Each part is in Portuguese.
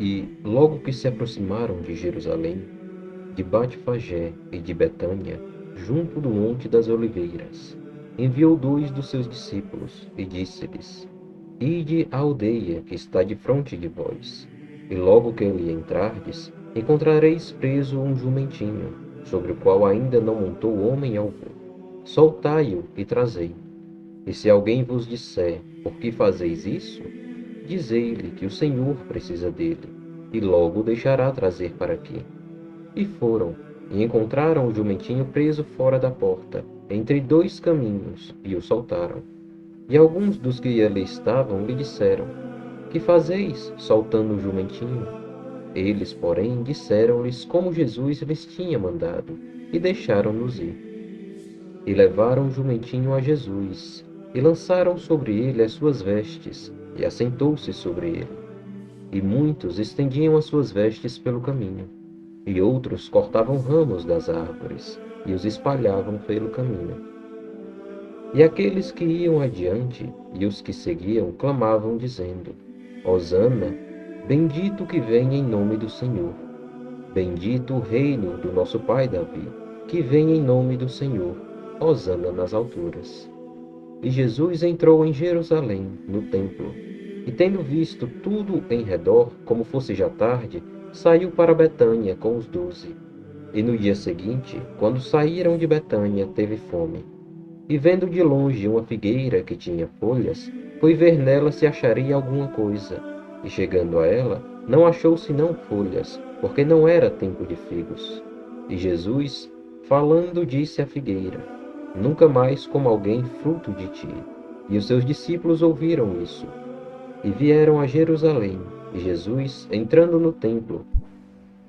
E, logo que se aproximaram de Jerusalém, de Betfagé e de Betânia, junto do Monte das Oliveiras, enviou 2 dos seus discípulos e disse-lhes: Ide à aldeia que está defronte de vós, e logo que ali entrardes, encontrareis preso um jumentinho, sobre o qual ainda não montou homem algum. Soltai-o e trazei. E se alguém vos disser: Por que fazeis isso? Dizei-lhe que o Senhor precisa dele, e logo o deixará trazer para aqui. E foram, e encontraram o jumentinho preso fora da porta, entre 2 caminhos, e o soltaram. E alguns dos que ali estavam lhe disseram: Que fazeis, soltando o jumentinho? Eles, porém, disseram-lhes como Jesus lhes tinha mandado, e deixaram-nos ir. E levaram o jumentinho a Jesus, e lançaram sobre ele as suas vestes, e assentou-se sobre ele. E muitos estendiam as suas vestes pelo caminho, e outros cortavam ramos das árvores, e os espalhavam pelo caminho. E aqueles que iam adiante, e os que seguiam, clamavam, dizendo: Hosana, bendito que vem em nome do Senhor. Bendito o reino do nosso pai Davi, que vem em nome do Senhor. Hosana nas alturas. E Jesus entrou em Jerusalém, no templo, e tendo visto tudo em redor, como fosse já tarde, saiu para Betânia com os 12. E no dia seguinte, quando saíram de Betânia, teve fome. E vendo de longe uma figueira que tinha folhas, foi ver nela se acharia alguma coisa. E chegando a ela, não achou senão folhas, porque não era tempo de figos. E Jesus, falando, disse à figueira: Nunca mais coma alguém fruto de ti. E os seus discípulos ouviram isso. E vieram a Jerusalém. E Jesus, entrando no templo,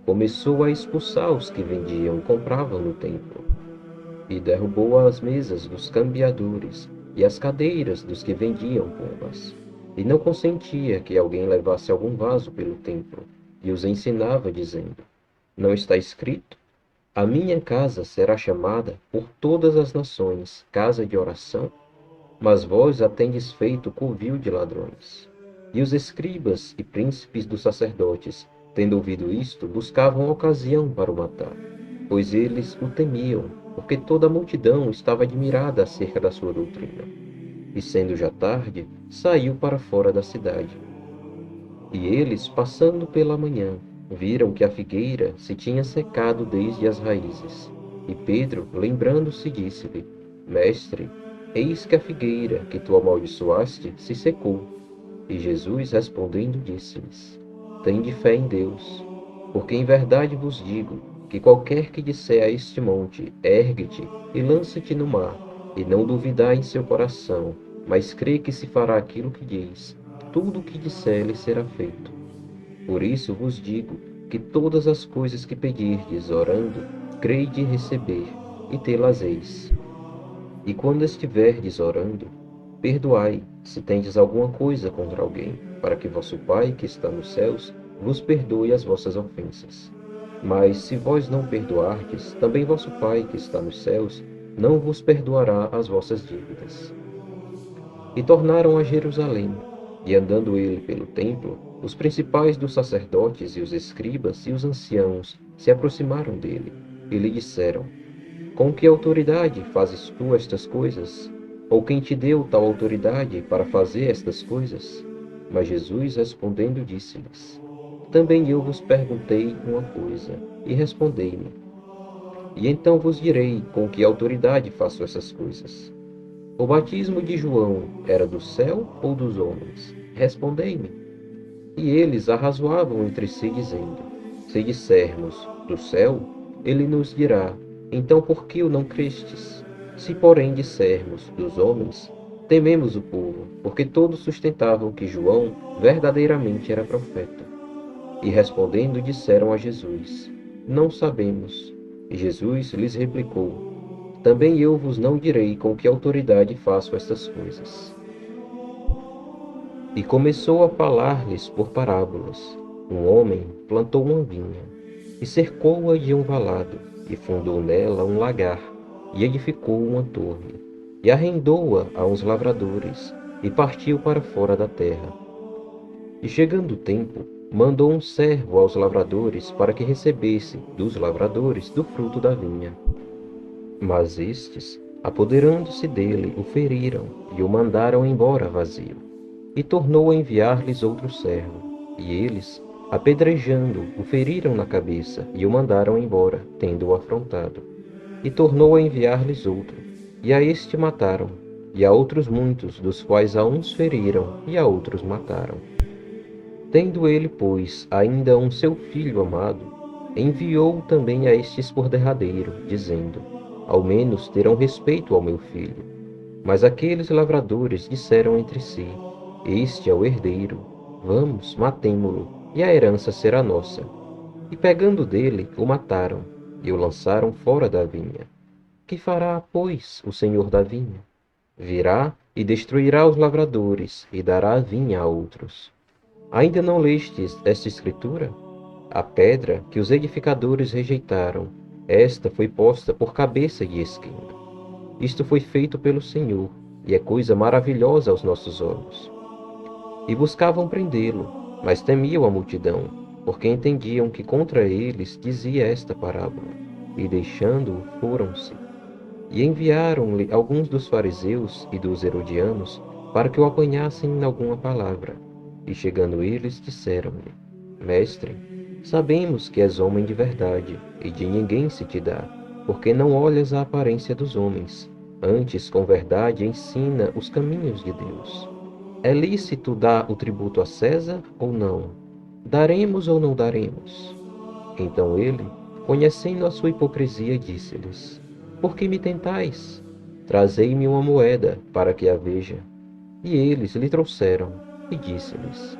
começou a expulsar os que vendiam e compravam no templo. E derrubou as mesas dos cambiadores e as cadeiras dos que vendiam pombas. E não consentia que alguém levasse algum vaso pelo templo. E os ensinava, dizendo: Não está escrito: A minha casa será chamada por todas as nações casa de oração? Mas vós a tendes feito covil de ladrões. E os escribas e príncipes dos sacerdotes, tendo ouvido isto, buscavam ocasião para o matar, pois eles o temiam, porque toda a multidão estava admirada acerca da sua doutrina. E sendo já tarde, saiu para fora da cidade. E eles, passando pela manhã, viram que a figueira se tinha secado desde as raízes. E Pedro, lembrando-se, disse-lhe: Mestre, eis que a figueira que tu amaldiçoaste se secou. E Jesus, respondendo, disse-lhes: Tende fé em Deus, porque em verdade vos digo que qualquer que disser a este monte: Ergue-te e lança-te no mar, e não duvidar em seu coração, mas crê que se fará aquilo que diz, tudo o que disser lhe será feito. Por isso vos digo que todas as coisas que pedirdes orando, crede receber, e tê-las-eis. E quando estiverdes orando, perdoai, se tendes alguma coisa contra alguém, para que vosso Pai, que está nos céus, vos perdoe as vossas ofensas. Mas se vós não perdoardes, também vosso Pai, que está nos céus, não vos perdoará as vossas dívidas. E tornaram a Jerusalém, e andando ele pelo templo, os principais dos sacerdotes e os escribas e os anciãos se aproximaram dele, e lhe disseram: Com que autoridade fazes tu estas coisas? Ou quem te deu tal autoridade para fazer estas coisas? Mas Jesus, respondendo, disse-lhes: Também eu vos perguntei uma coisa, e respondei-me. E então vos direi com que autoridade faço essas coisas. O batismo de João era do céu ou dos homens? Respondei-me. E eles arrazoavam entre si, dizendo: Se dissermos do céu, ele nos dirá: Então por que o não crestes? Se, porém, dissermos dos homens, tememos o povo, porque todos sustentavam que João verdadeiramente era profeta. E respondendo, disseram a Jesus: Não sabemos. E Jesus lhes replicou: Também eu vos não direi com que autoridade faço estas coisas. E começou a falar-lhes por parábolas. Um homem plantou uma vinha, e cercou-a de um valado, e fundou nela um lagar, e edificou uma torre, e arrendou-a a uns lavradores, e partiu para fora da terra. E chegando o tempo, mandou um servo aos lavradores para que recebesse dos lavradores do fruto da vinha. Mas estes, apoderando-se dele, o feriram e o mandaram embora vazio. E tornou a enviar-lhes outro servo. E eles, apedrejando, o feriram na cabeça e o mandaram embora, tendo-o afrontado. E tornou a enviar-lhes outro. E a este mataram. E a outros muitos, dos quais a uns feriram e a outros mataram. Tendo ele, pois, ainda um seu filho amado, enviou também a estes por derradeiro, dizendo: Ao menos terão respeito ao meu filho. Mas aqueles lavradores disseram entre si: Este é o herdeiro. Vamos, matemo-lo, e a herança será nossa. E pegando dele, o mataram, e o lançaram fora da vinha. Que fará, pois, o senhor da vinha? Virá e destruirá os lavradores, e dará a vinha a outros. Ainda não lestes esta escritura? A pedra que os edificadores rejeitaram, esta foi posta por cabeça de esquina. Isto foi feito pelo Senhor, e é coisa maravilhosa aos nossos olhos. E buscavam prendê-lo, mas temiam a multidão, porque entendiam que contra eles dizia esta parábola. E deixando-o, foram-se. E enviaram-lhe alguns dos fariseus e dos herodianos, para que o apanhassem em alguma palavra. E chegando eles, disseram-lhe: Mestre, sabemos que és homem de verdade, e de ninguém se te dá, porque não olhas a aparência dos homens, antes com verdade ensina os caminhos de Deus. É lícito dar o tributo a César ou não? Daremos ou não daremos? Então ele, conhecendo a sua hipocrisia, disse-lhes: Por que me tentais? Trazei-me uma moeda, para que a veja. E eles lhe trouxeram, e disse-lhes: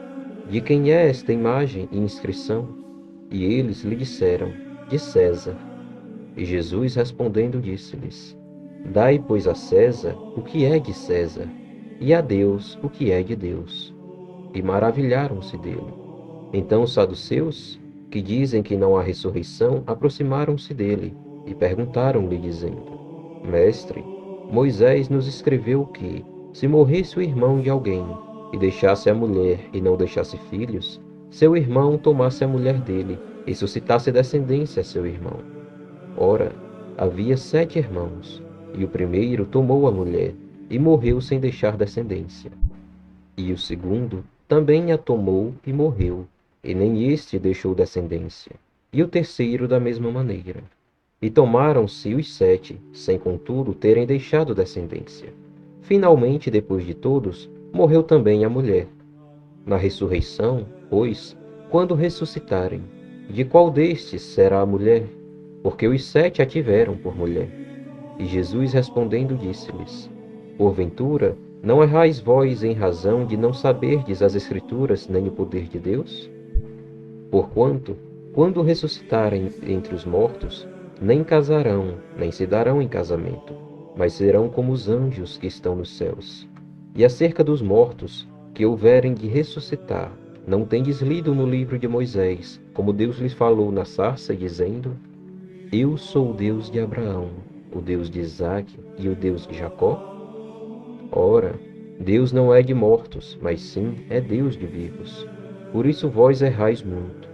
De quem é esta imagem e inscrição? E eles lhe disseram: De César. E Jesus respondendo disse-lhes: Dai, pois, a César o que é de César, e a Deus o que é de Deus. E maravilharam-se dele. Então os saduceus, que dizem que não há ressurreição, aproximaram-se dele e perguntaram-lhe, dizendo: Mestre, Moisés nos escreveu que, se morresse o irmão de alguém, e deixasse a mulher e não deixasse filhos, seu irmão tomasse a mulher dele e suscitasse descendência a seu irmão. Ora, havia 7 irmãos, e o primeiro tomou a mulher e morreu sem deixar descendência. E o segundo também a tomou e morreu, e nem este deixou descendência. E o terceiro da mesma maneira. E tomaram-se os 7, sem contudo terem deixado descendência. Finalmente, depois de todos, morreu também a mulher. Na ressurreição, pois, quando ressuscitarem, de qual destes será a mulher? Porque os 7 a tiveram por mulher. E Jesus respondendo disse-lhes: Porventura, não errais vós em razão de não saberdes as Escrituras nem o poder de Deus? Porquanto, quando ressuscitarem entre os mortos, nem casarão, nem se darão em casamento, mas serão como os anjos que estão nos céus. E acerca dos mortos, que houverem de ressuscitar, não tendes lido no livro de Moisés, como Deus lhes falou na sarça, dizendo: Eu sou o Deus de Abraão, o Deus de Isaque e o Deus de Jacó? Ora, Deus não é de mortos, mas sim é Deus de vivos. Por isso vós errais muito.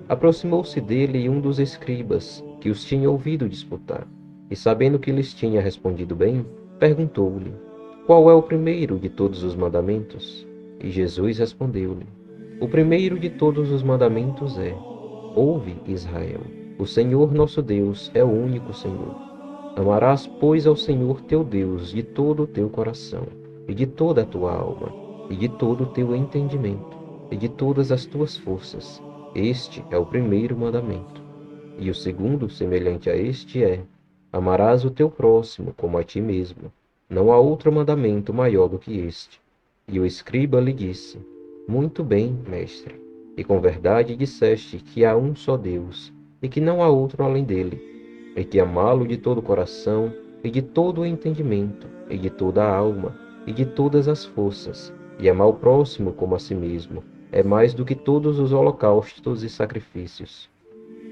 Aproximou-se dele um dos escribas, que os tinha ouvido disputar, e sabendo que lhes tinha respondido bem, perguntou-lhe: Qual é o primeiro de todos os mandamentos? E Jesus respondeu-lhe: O primeiro de todos os mandamentos é: Ouve, Israel, o Senhor nosso Deus é o único Senhor. Amarás, pois, ao Senhor teu Deus de todo o teu coração, e de toda a tua alma, e de todo o teu entendimento, e de todas as tuas forças. Este é o primeiro mandamento. E o segundo, semelhante a este, é: Amarás o teu próximo como a ti mesmo. Não há outro mandamento maior do que este. E o escriba lhe disse: Muito bem, mestre. E com verdade disseste que há um só Deus, e que não há outro além dele, e que amá-lo de todo o coração, e de todo o entendimento, e de toda a alma, e de todas as forças, e amar o próximo como a si mesmo, é mais do que todos os holocaustos e sacrifícios.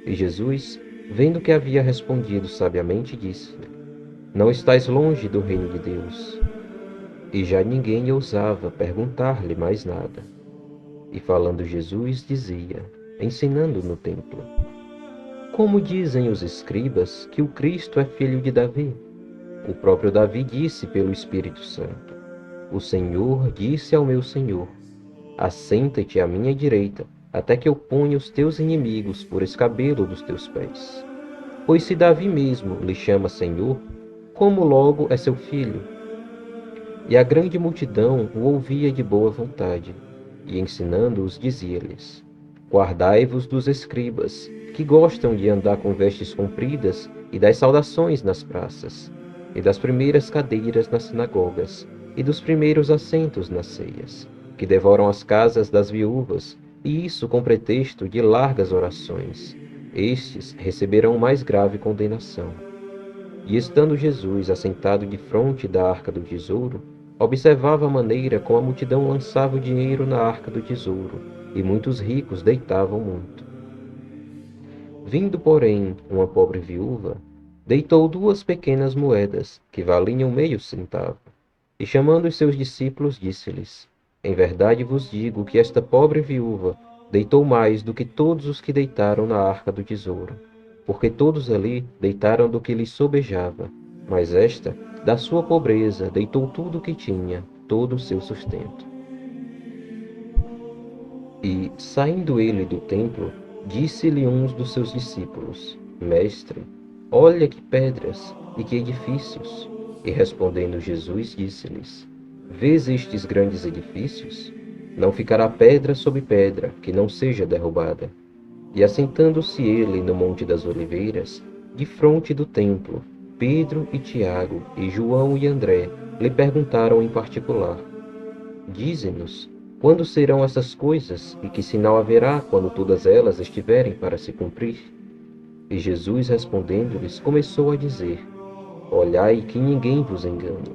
E Jesus, vendo que havia respondido sabiamente, disse-lhe: Não estais longe do reino de Deus. E já ninguém ousava perguntar-lhe mais nada. E falando Jesus, dizia, ensinando no templo: Como dizem os escribas que o Cristo é filho de Davi? O próprio Davi disse pelo Espírito Santo: O Senhor disse ao meu Senhor: Assenta-te à minha direita, até que eu ponha os teus inimigos por escabelo dos teus pés. Pois se Davi mesmo lhe chama Senhor, como logo é seu filho? E a grande multidão o ouvia de boa vontade, e ensinando-os dizia-lhes: Guardai-vos dos escribas, que gostam de andar com vestes compridas e das saudações nas praças, e das primeiras cadeiras nas sinagogas, e dos primeiros assentos nas ceias, que devoram as casas das viúvas, e isso com pretexto de largas orações. Estes receberão mais grave condenação. E estando Jesus assentado defronte da arca do tesouro, observava a maneira como a multidão lançava o dinheiro na arca do tesouro, e muitos ricos deitavam muito. Vindo, porém, uma pobre viúva, deitou 2 pequenas moedas, que valiam meio centavo, e chamando os seus discípulos, disse-lhes: Em verdade vos digo que esta pobre viúva deitou mais do que todos os que deitaram na arca do tesouro, porque todos ali deitaram do que lhes sobejava, mas esta, da sua pobreza, deitou tudo o que tinha, todo o seu sustento. E, saindo ele do templo, disse-lhe uns dos seus discípulos: Mestre, olha que pedras e que edifícios. E respondendo Jesus, disse-lhes: Vês estes grandes edifícios? Não ficará pedra sobre pedra que não seja derrubada. E assentando-se ele no Monte das Oliveiras, defronte do templo, Pedro e Tiago e João e André lhe perguntaram em particular: Dize-nos, quando serão essas coisas e que sinal haverá quando todas elas estiverem para se cumprir? E Jesus, respondendo-lhes, começou a dizer: Olhai que ninguém vos engane,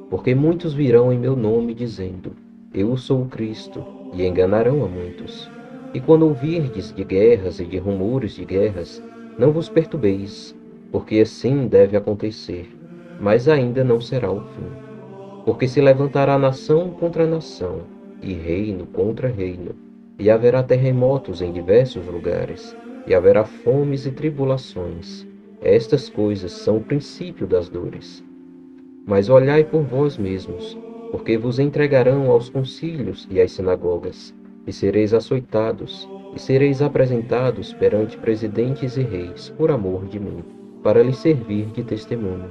porque muitos virão em meu nome dizendo: Eu sou o Cristo, e enganarão a muitos. E quando ouvirdes de guerras e de rumores de guerras, não vos perturbeis, porque assim deve acontecer, mas ainda não será o fim. Porque se levantará nação contra nação, e reino contra reino, e haverá terremotos em diversos lugares, e haverá fomes e tribulações. Estas coisas são o princípio das dores. Mas olhai por vós mesmos, porque vos entregarão aos concílios e às sinagogas, e sereis açoitados, e sereis apresentados perante presidentes e reis, por amor de mim, para lhes servir de testemunho.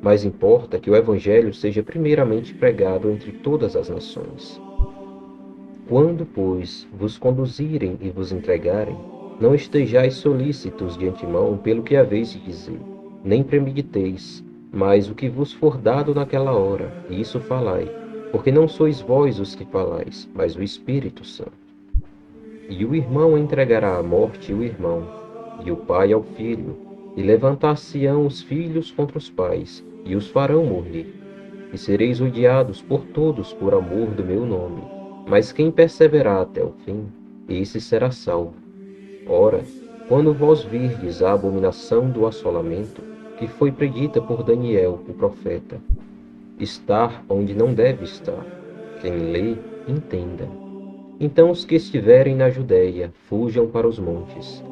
Mas importa que o Evangelho seja primeiramente pregado entre todas as nações. Quando, pois, vos conduzirem e vos entregarem, não estejais solícitos de antemão pelo que haveis de dizer, nem premediteis, mas o que vos for dado naquela hora, isso falai, porque não sois vós os que falais, mas o Espírito Santo. E o irmão entregará à morte o irmão, e o pai ao filho, e levantar-se-ão os filhos contra os pais, e os farão morrer. E sereis odiados por todos por amor do meu nome, mas quem perseverar até o fim, esse será salvo. Ora, quando vós virdes a abominação do assolamento, que foi predita por Daniel, o profeta, estar onde não deve estar, quem lê, entenda. Então os que estiverem na Judéia, fujam para os montes,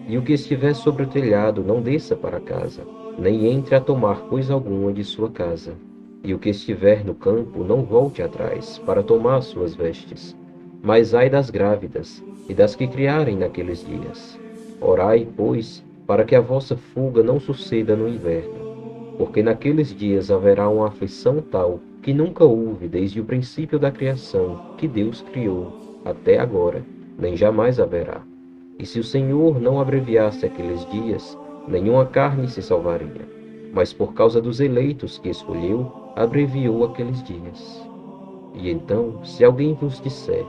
e o que estiver sobre o telhado, não desça para casa, nem entre a tomar coisa alguma de sua casa. E o que estiver no campo, não volte atrás, para tomar suas vestes. Mas ai das grávidas, e das que criarem naqueles dias. Orai, pois, para que a vossa fuga não suceda no inverno. Porque naqueles dias haverá uma aflição tal, que nunca houve desde o princípio da criação, que Deus criou, até agora, nem jamais haverá. E se o Senhor não abreviasse aqueles dias, nenhuma carne se salvaria. Mas por causa dos eleitos que escolheu, abreviou aqueles dias. E então, se alguém vos disser: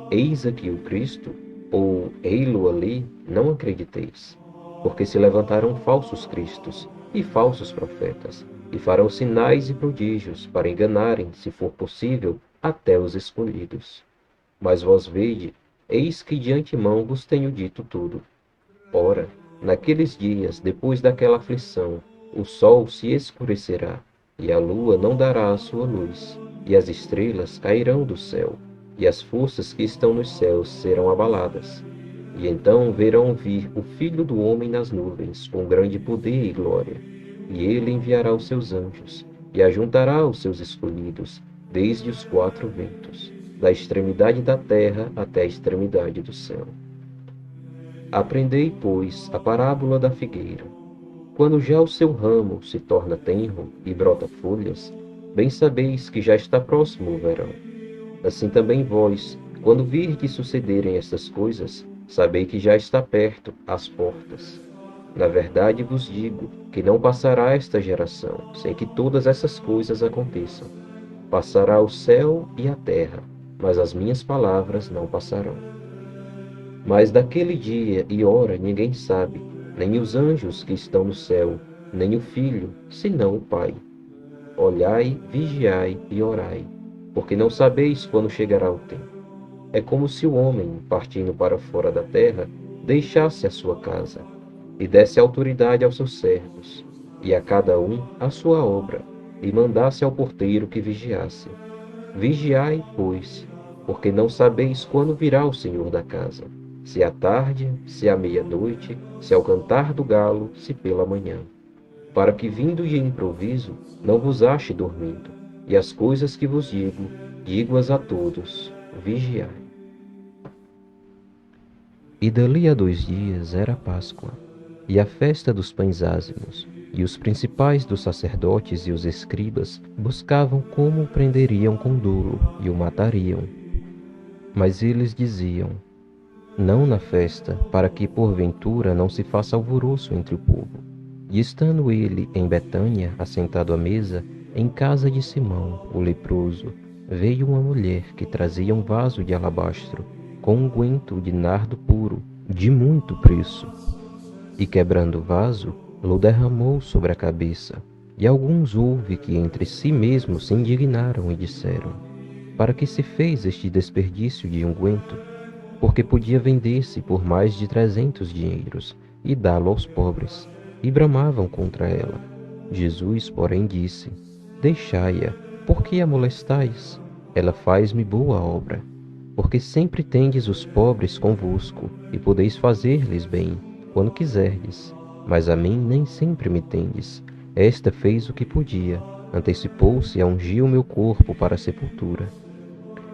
Eis aqui o Cristo, ou ei-lo ali, não acrediteis. Porque se levantarão falsos cristos e falsos profetas, e farão sinais e prodígios para enganarem, se for possível, até os escolhidos. Mas vós vede, eis que de antemão vos tenho dito tudo. Ora, naqueles dias, depois daquela aflição, o sol se escurecerá, e a lua não dará a sua luz, e as estrelas cairão do céu, e as forças que estão nos céus serão abaladas. E então verão vir o Filho do Homem nas nuvens, com grande poder e glória. E ele enviará os seus anjos, e ajuntará os seus escolhidos, desde os quatro ventos, da extremidade da terra até a extremidade do céu. Aprendei, pois, a parábola da figueira. Quando já o seu ramo se torna tenro e brota folhas, bem sabeis que já está próximo o verão. Assim também vós, quando virdes sucederem estas coisas, sabei que já está perto, às portas. Na verdade vos digo que não passará esta geração, sem que todas essas coisas aconteçam. Passará o céu e a terra, mas as minhas palavras não passarão. Mas daquele dia e hora ninguém sabe, nem os anjos que estão no céu, nem o Filho, senão o Pai. Olhai, vigiai e orai, porque não sabeis quando chegará o tempo. É como se o homem, partindo para fora da terra, deixasse a sua casa, e desse autoridade aos seus servos, e a cada um a sua obra, e mandasse ao porteiro que vigiasse. Vigiai, pois, porque não sabeis quando virá o Senhor da casa, se à tarde, se à meia-noite, se ao cantar do galo, se pela manhã. Para que vindo de improviso, não vos ache dormindo, e as coisas que vos digo, digo-as a todos, vigiai. E dali a 2 dias era a Páscoa, e a festa dos pães ázimos, e os principais dos sacerdotes e os escribas buscavam como o prenderiam com dolo e o matariam. Mas eles diziam: não na festa, para que porventura não se faça alvoroço entre o povo. E estando ele em Betânia, assentado à mesa, em casa de Simão, o leproso, veio uma mulher que trazia um vaso de alabastro, com unguento de nardo puro, de muito preço. E quebrando o vaso, lo derramou sobre a cabeça. E alguns houve que entre si mesmos se indignaram e disseram: para que se fez este desperdício de unguento? Porque podia vender-se por mais de 300 dinheiros e dá-lo aos pobres. E bramavam contra ela. Jesus, porém, disse: deixai-a, por que a molestais? Ela faz-me boa obra. Porque sempre tendes os pobres convosco, e podeis fazer-lhes bem, quando quiserdes. Mas a mim nem sempre me tendes. Esta fez o que podia, antecipou-se a ungir o meu corpo para a sepultura.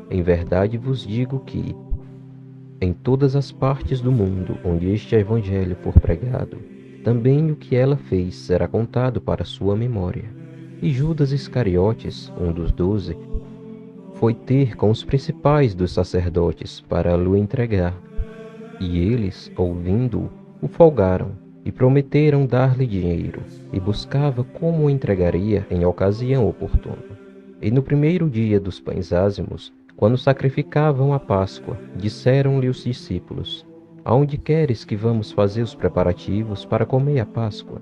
Em verdade vos digo que, em todas as partes do mundo onde este evangelho for pregado, também o que ela fez será contado para sua memória. E Judas Iscariotes, um dos 12, foi ter com os principais dos sacerdotes para lhe entregar. E eles, ouvindo-o, o folgaram e prometeram dar-lhe dinheiro, e buscava como o entregaria em ocasião oportuna. E no primeiro dia dos pães ázimos, quando sacrificavam a Páscoa, disseram-lhe os discípulos: aonde queres que vamos fazer os preparativos para comer a Páscoa?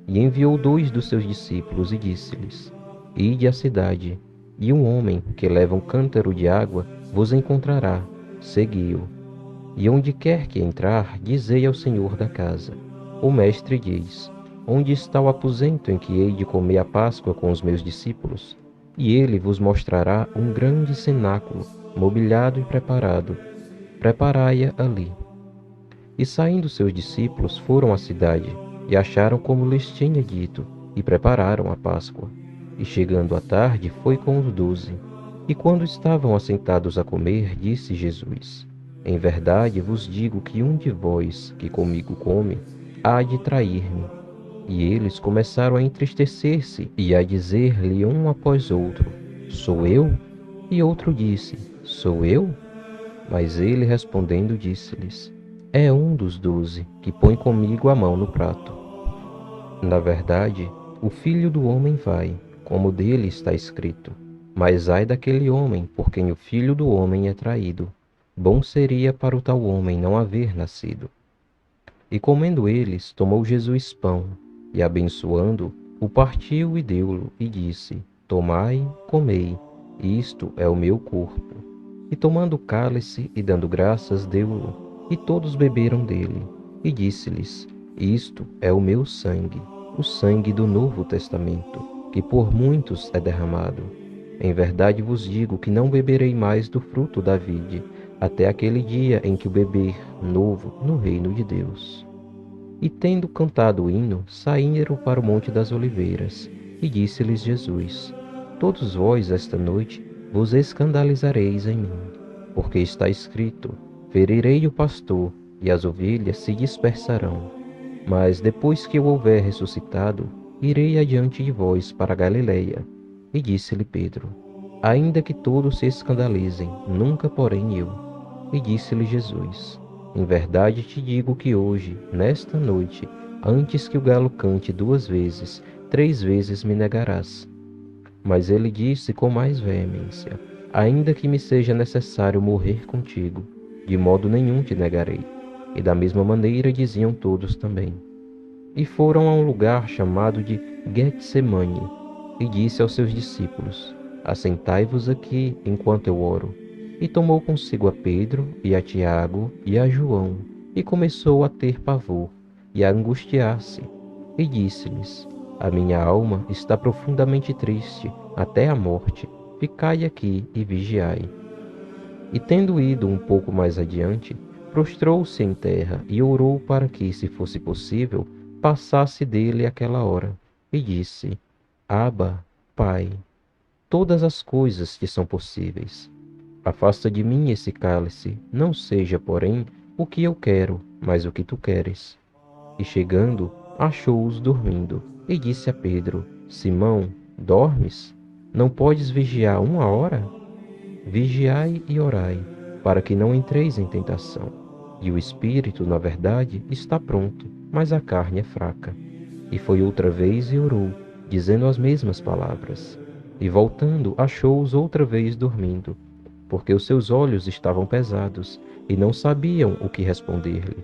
E enviou 2 dos seus discípulos e disse-lhes: ide à cidade, e um homem que leva um cântaro de água vos encontrará, segui-o. E onde quer que entrar, dizei ao senhor da casa: o mestre diz: onde está o aposento em que hei de comer a Páscoa com os meus discípulos? E ele vos mostrará um grande cenáculo, mobiliado e preparado. Preparai-a ali. E saindo seus discípulos foram à cidade, e acharam como lhes tinha dito, e prepararam a Páscoa. E chegando à tarde, foi com os 12. E quando estavam assentados a comer, disse Jesus: em verdade vos digo que um de vós, que comigo come, há de trair-me. E eles começaram a entristecer-se, e a dizer-lhe um após outro: sou eu? E outro disse: sou eu? Mas ele respondendo disse-lhes: é um dos 12 que põe comigo a mão no prato. Na verdade, o Filho do Homem vai, como dele está escrito. Mas ai daquele homem por quem o Filho do Homem é traído. Bom seria para o tal homem não haver nascido. E comendo eles, tomou Jesus pão, e abençoando, o partiu e deu-lo, e disse: tomai, comei, isto é o meu corpo. E tomando o cálice e dando graças, deu-lo, e todos beberam dele. E disse-lhes: isto é o meu sangue, o sangue do Novo Testamento, que por muitos é derramado. em verdade vos digo que não beberei mais do fruto da vide, até aquele dia em que o beber novo no reino de Deus. E tendo cantado o hino, saíram para o Monte das Oliveiras. E disse-lhes Jesus: Todos vós esta noite vos escandalizareis em mim, porque está escrito: Ferirei o pastor, e as ovelhas se dispersarão. Mas depois que eu houver ressuscitado, irei adiante de vós para a Galileia. E disse-lhe Pedro: Ainda que todos se escandalizem, nunca porém eu. E disse-lhe Jesus: Em verdade te digo que hoje, nesta noite, antes que o galo cante 2 vezes, 3 vezes me negarás. Mas ele disse com mais veemência: Ainda que me seja necessário morrer contigo, de modo nenhum te negarei. E da mesma maneira diziam todos também. E foram a um lugar chamado de Getsemane, e disse aos seus discípulos: Assentai-vos aqui enquanto eu oro. E tomou consigo a Pedro, e a Tiago, e a João, e começou a ter pavor, e a angustiar-se. E disse-lhes: A minha alma está profundamente triste, até a morte. Ficai aqui e vigiai. E tendo ido um pouco mais adiante, prostrou-se em terra e orou para que, se fosse possível, passasse dele aquela hora. E disse: Abba, Pai, todas as coisas te são possíveis. Afasta de mim esse cálice, não seja, porém, o que eu quero, mas o que tu queres. E chegando, achou-os dormindo, e disse a Pedro: Simão, dormes? Não podes vigiar 1 hora? Vigiai e orai, para que não entreis em tentação. E o espírito, na verdade, está pronto, mas a carne é fraca. E foi outra vez e orou, dizendo as mesmas palavras. E voltando, achou-os outra vez dormindo, porque os seus olhos estavam pesados, e não sabiam o que responder-lhe.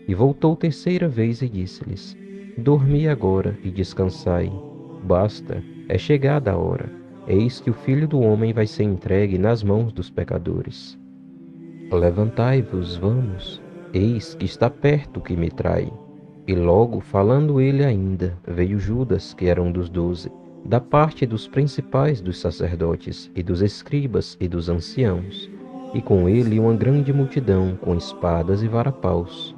E voltou terceira vez e disse-lhes: Dormi agora e descansai. Basta, é chegada a hora. Eis que o Filho do Homem vai ser entregue nas mãos dos pecadores. Levantai-vos, vamos, eis que está perto o que me trai. E logo, falando ele ainda, veio Judas, que era um dos 12, da parte dos principais dos sacerdotes, e dos escribas e dos anciãos, e com ele uma grande multidão com espadas e varapaus.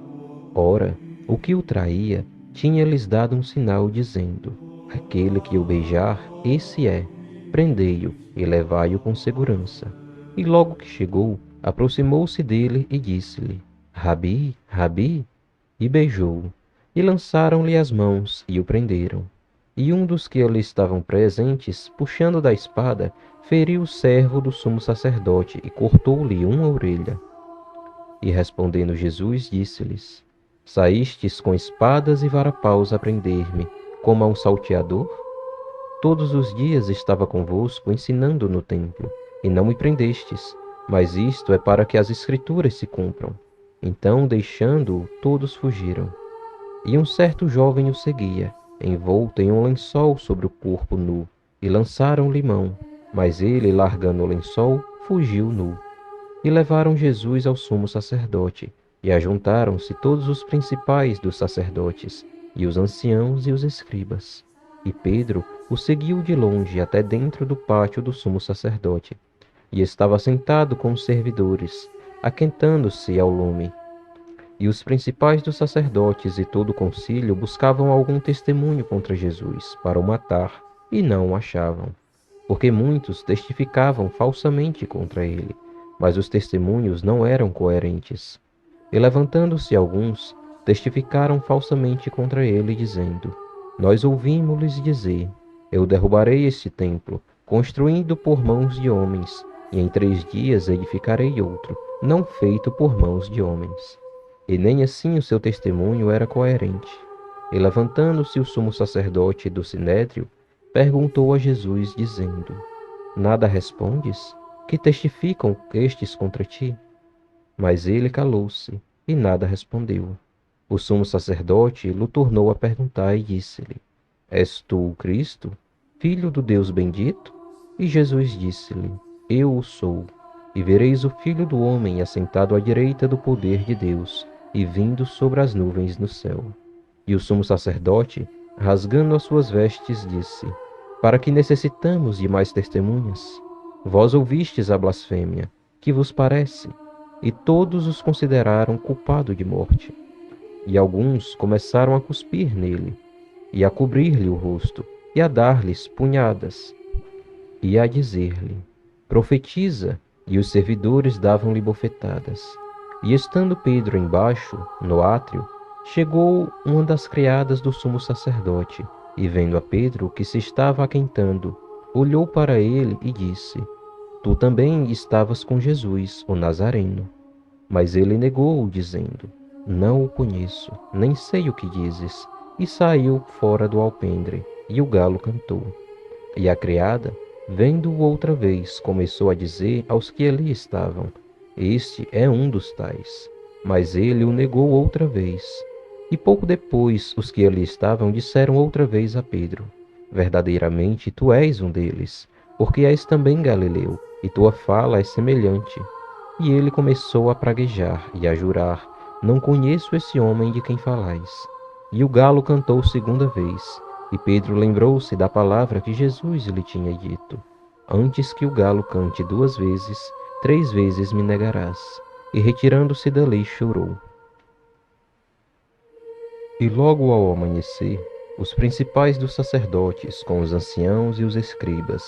Ora, o que o traía tinha-lhes dado um sinal, dizendo: Aquele que o beijar, esse é. Prendei-o e levai-o com segurança. E logo que chegou, aproximou-se dele e disse-lhe: Rabi, Rabi, e beijou-o. E lançaram-lhe as mãos e o prenderam. E um dos que ali estavam presentes, puxando da espada, feriu o servo do sumo sacerdote e cortou-lhe uma orelha. E respondendo Jesus, disse-lhes: Saístes com espadas e varapaus a prender-me, como a um salteador? Todos os dias estava convosco ensinando no templo, e não me prendestes, mas isto é para que as Escrituras se cumpram. Então, deixando-o, todos fugiram. E um certo jovem o seguia, envolto em um lençol sobre o corpo nu, e lançaram-lhe mão, mas ele, largando o lençol, fugiu nu. E levaram Jesus ao sumo sacerdote, e ajuntaram-se todos os principais dos sacerdotes, e os anciãos e os escribas. E Pedro o seguiu de longe até dentro do pátio do sumo sacerdote, e estava sentado com os servidores, aquentando-se ao lume. E os principais dos sacerdotes e todo o concílio buscavam algum testemunho contra Jesus, para o matar, e não o achavam, porque muitos testificavam falsamente contra ele, mas os testemunhos não eram coerentes. E levantando-se alguns, testificaram falsamente contra ele, dizendo: Nós ouvimos-lhes dizer: Eu derrubarei este templo, construído por mãos de homens, e em 3 dias edificarei outro, não feito por mãos de homens. E nem assim o seu testemunho era coerente. E levantando-se o sumo sacerdote do sinédrio, perguntou a Jesus, dizendo: Nada respondes? Que testificam estes contra ti? Mas ele calou-se, e nada respondeu. O sumo sacerdote lhe tornou a perguntar e disse-lhe: És tu o Cristo, filho do Deus bendito? E Jesus disse-lhe: Eu o sou. E vereis o Filho do Homem assentado à direita do poder de Deus, e vindo sobre as nuvens no céu. E o sumo sacerdote, rasgando as suas vestes, disse: Para que necessitamos de mais testemunhas? Vós ouvistes a blasfêmia, que vos parece? E todos os consideraram culpado de morte. E alguns começaram a cuspir nele, e a cobrir-lhe o rosto, e a dar-lhes punhadas, e a dizer-lhe: profetiza, e os servidores davam-lhe bofetadas. E estando Pedro embaixo, no átrio, chegou uma das criadas do sumo sacerdote, e vendo a Pedro que se estava aquentando, olhou para ele e disse: tu também estavas com Jesus, o Nazareno. Mas ele negou, dizendo: não o conheço, nem sei o que dizes. E saiu fora do alpendre, e o galo cantou. E a criada, vendo-o outra vez, começou a dizer aos que ali estavam: este é um dos tais. Mas ele o negou outra vez. E pouco depois, os que ali estavam disseram outra vez a Pedro: verdadeiramente tu és um deles, porque és também galileu, e tua fala é semelhante. E ele começou a praguejar e a jurar: não conheço esse homem de quem falais. E o galo cantou segunda vez. E Pedro lembrou-se da palavra que Jesus lhe tinha dito: antes que o galo cante duas vezes, 3 vezes me negarás. E retirando-se dali chorou. E logo ao amanhecer, os principais dos sacerdotes, com os anciãos e os escribas,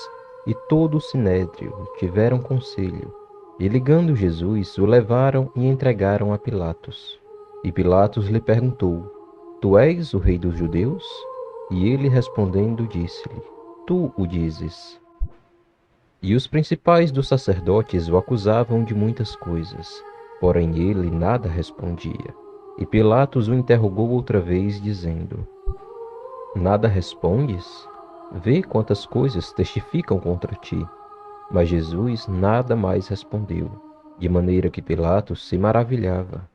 e todo o sinédrio, tiveram conselho, e ligando Jesus, o levaram e entregaram a Pilatos. E Pilatos lhe perguntou: tu és o rei dos judeus? E ele respondendo disse-lhe: tu o dizes. E os principais dos sacerdotes o acusavam de muitas coisas, porém ele nada respondia. E Pilatos o interrogou outra vez, dizendo: nada respondes? Vê quantas coisas testificam contra ti. Mas Jesus nada mais respondeu, de maneira que Pilatos se maravilhava.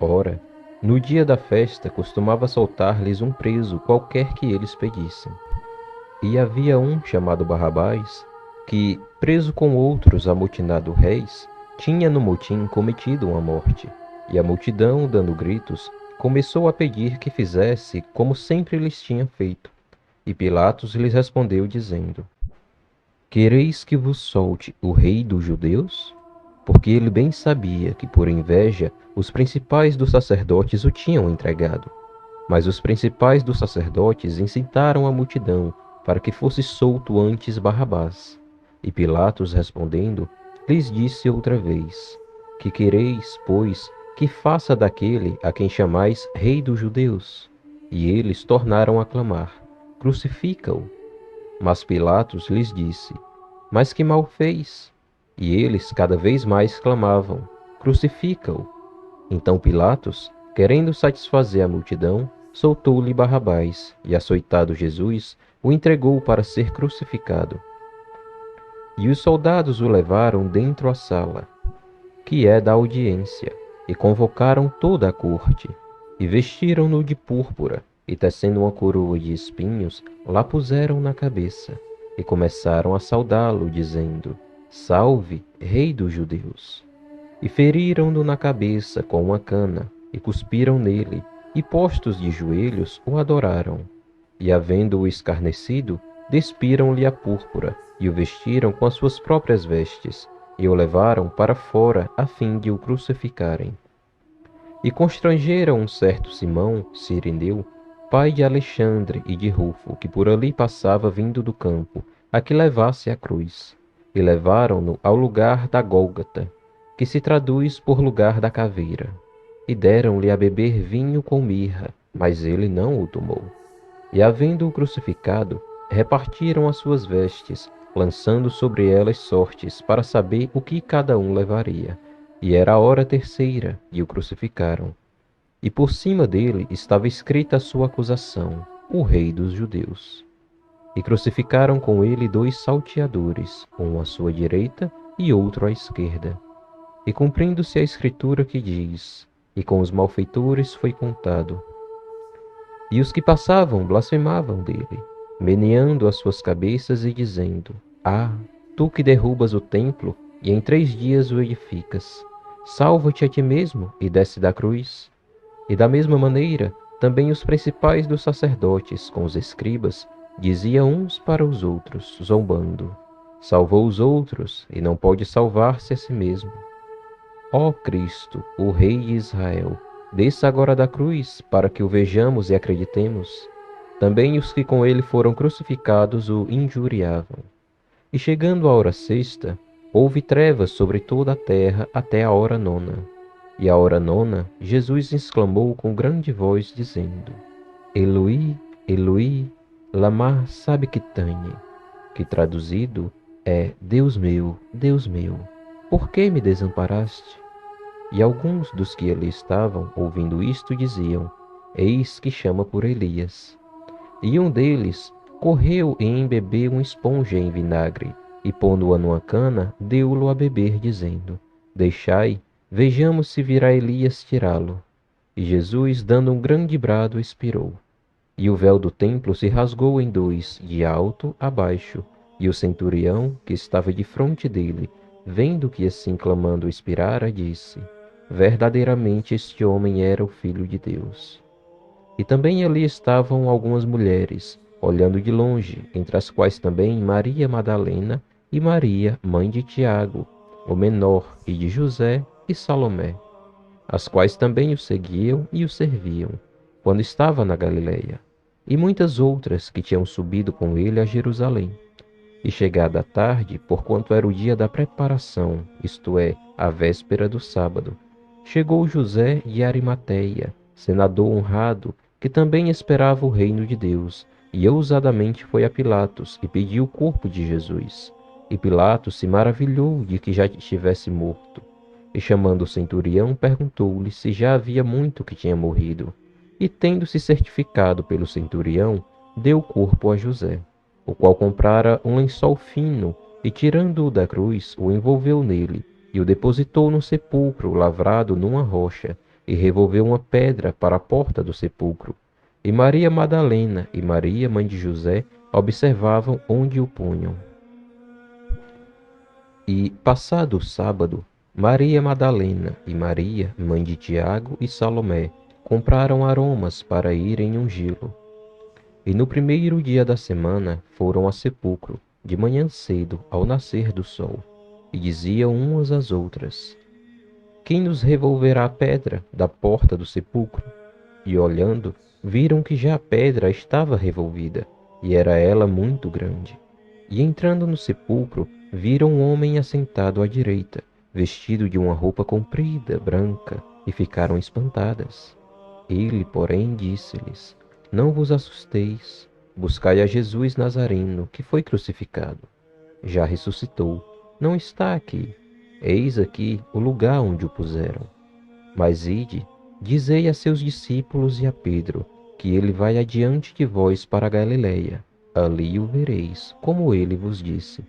Ora, no dia da festa costumava soltar-lhes um preso qualquer que eles pedissem. E havia um chamado Barrabás, que, preso com outros amotinado réis, tinha no motim cometido uma morte. E a multidão, dando gritos, começou a pedir que fizesse como sempre lhes tinha feito. E Pilatos lhes respondeu, dizendo: quereis que vos solte o rei dos judeus? Porque ele bem sabia que, por inveja, os principais dos sacerdotes o tinham entregado. Mas os principais dos sacerdotes incitaram a multidão para que fosse solto antes Barrabás. E Pilatos, respondendo, lhes disse outra vez: que quereis, pois, que faça daquele a quem chamais rei dos judeus? E eles tornaram a clamar: crucifica-o. Mas Pilatos lhes disse: mas que mal fez? E eles cada vez mais clamavam: crucifica-o. Então Pilatos, querendo satisfazer a multidão, soltou-lhe Barrabás, e açoitado Jesus, o entregou para ser crucificado. E os soldados o levaram dentro à sala, que é da audiência, e convocaram toda a corte, e vestiram-no de púrpura, e tecendo uma coroa de espinhos, lá puseram na cabeça, e começaram a saudá-lo, dizendo: salve, rei dos judeus! E feriram-no na cabeça com uma cana, e cuspiram nele, e postos de joelhos o adoraram. E havendo-o escarnecido, despiram-lhe a púrpura, e o vestiram com as suas próprias vestes, e o levaram para fora a fim de o crucificarem. E constrangeram um certo Simão, sirineu, pai de Alexandre e de Rufo, que por ali passava vindo do campo, a que levasse a cruz. E levaram-no ao lugar da Gólgota, que se traduz por lugar da caveira. E deram-lhe a beber vinho com mirra, mas ele não o tomou. E havendo-o crucificado, repartiram as suas vestes, lançando sobre elas sortes para saber o que cada um levaria. E era a hora terceira, e o crucificaram. E por cima dele estava escrita a sua acusação: o Rei dos Judeus. E crucificaram com ele 2 salteadores, um à sua direita e outro à esquerda. E cumprindo-se a escritura que diz: e com os malfeitores foi contado. E os que passavam blasfemavam dele, meneando as suas cabeças e dizendo: ah, tu que derrubas o templo e em 3 dias o edificas, salva-te a ti mesmo e desce da cruz. E da mesma maneira, também os principais dos sacerdotes, com os escribas, Dizia uns para os outros, zombando: salvou os outros e não pode salvar-se a si mesmo. Ó Cristo, o Rei de Israel, desça agora da cruz para que o vejamos e acreditemos. Também os que com ele foram crucificados o injuriavam. E chegando a hora sexta, houve trevas sobre toda a terra até a hora nona. E à hora nona, Jesus exclamou com grande voz, dizendo: Eloi, Eloi, lama sabachthani, que traduzido é: Deus meu, por que me desamparaste? E alguns dos que ali estavam, ouvindo isto, diziam: eis que chama por Elias. E um deles correu e embebeu uma esponja em vinagre, e pondo-a numa cana, deu-lo a beber, dizendo: deixai, vejamos se virá Elias tirá-lo. E Jesus, dando um grande brado, expirou. E o véu do templo se rasgou em dois, de alto a baixo, e o centurião, que estava defronte dele, vendo que assim clamando expirara, disse: verdadeiramente este homem era o Filho de Deus. E também ali estavam algumas mulheres, olhando de longe, entre as quais também Maria Madalena e Maria, mãe de Tiago, o menor, e de José e Salomé, as quais também o seguiam e o serviam, quando estava na Galileia, e muitas outras que tinham subido com ele a Jerusalém. E chegada a tarde, porquanto era o dia da preparação, isto é, a véspera do sábado, chegou José de Arimateia, senador honrado, que também esperava o reino de Deus, e ousadamente foi a Pilatos e pediu o corpo de Jesus. E Pilatos se maravilhou de que já estivesse morto. E chamando o centurião, perguntou-lhe se já havia muito que tinha morrido. E tendo-se certificado pelo centurião, deu o corpo a José, o qual comprara um lençol fino, e tirando-o da cruz, o envolveu nele, e o depositou num sepulcro lavrado numa rocha, e revolveu uma pedra para a porta do sepulcro. E Maria Madalena e Maria, mãe de José, observavam onde o punham. E, passado o sábado, Maria Madalena e Maria, mãe de Tiago e Salomé, compraram aromas para irem ungí-lo. E no primeiro dia da semana foram ao sepulcro, de manhã cedo, ao nascer do sol, e diziam umas às outras: quem nos revolverá a pedra da porta do sepulcro? E olhando, viram que já a pedra estava revolvida, e era ela muito grande. E entrando no sepulcro, viram um homem assentado à direita, vestido de uma roupa comprida, branca, e ficaram espantadas. Ele, porém, disse-lhes: não vos assusteis, buscai a Jesus Nazareno, que foi crucificado. Já ressuscitou, não está aqui. Eis aqui o lugar onde o puseram. Mas ide, dizei a seus discípulos e a Pedro, que ele vai adiante de vós para a Galileia. Ali o vereis, como ele vos disse.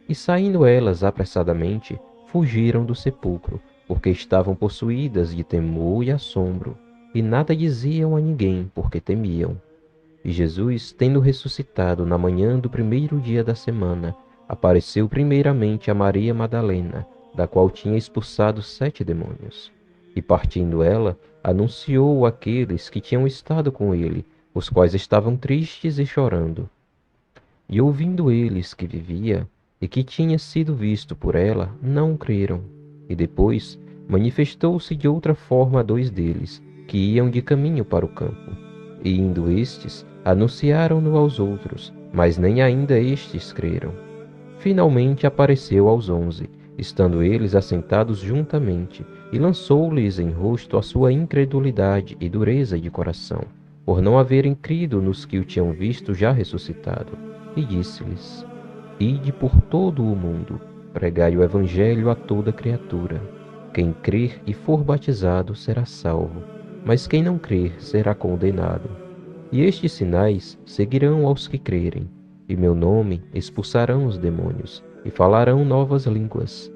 E saindo elas apressadamente, fugiram do sepulcro, porque estavam possuídas de temor e assombro, e nada diziam a ninguém, porque temiam. E Jesus, tendo ressuscitado na manhã do primeiro dia da semana, apareceu primeiramente a Maria Madalena, da qual tinha expulsado 7 demônios. E partindo ela, anunciou àqueles que tinham estado com ele, os quais estavam tristes e chorando. E ouvindo eles que vivia, e que tinha sido visto por ela, não creram. E depois manifestou-se de outra forma a 2 deles, que iam de caminho para o campo. E indo estes, anunciaram-no aos outros, mas nem ainda estes creram. Finalmente apareceu aos 11, estando eles assentados juntamente, e lançou-lhes em rosto a sua incredulidade e dureza de coração, por não haverem crido nos que o tinham visto já ressuscitado. E disse-lhes: ide por todo o mundo, pregai o evangelho a toda criatura. Quem crer e for batizado será salvo, mas quem não crer será condenado. E estes sinais seguirão aos que crerem. Em meu nome expulsarão os demônios, e falarão novas línguas.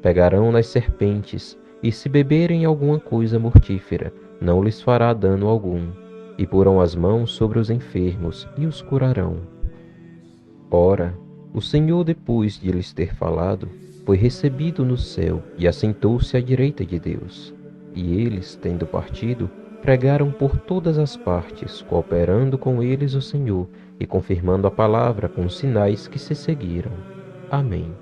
Pegarão nas serpentes, e se beberem alguma coisa mortífera, não lhes fará dano algum. E porão as mãos sobre os enfermos, e os curarão. Ora, o Senhor, depois de lhes ter falado, foi recebido no céu e assentou-se à direita de Deus. E eles, tendo partido, pregaram por todas as partes, cooperando com eles o Senhor e confirmando a palavra com os sinais que se seguiram. Amém.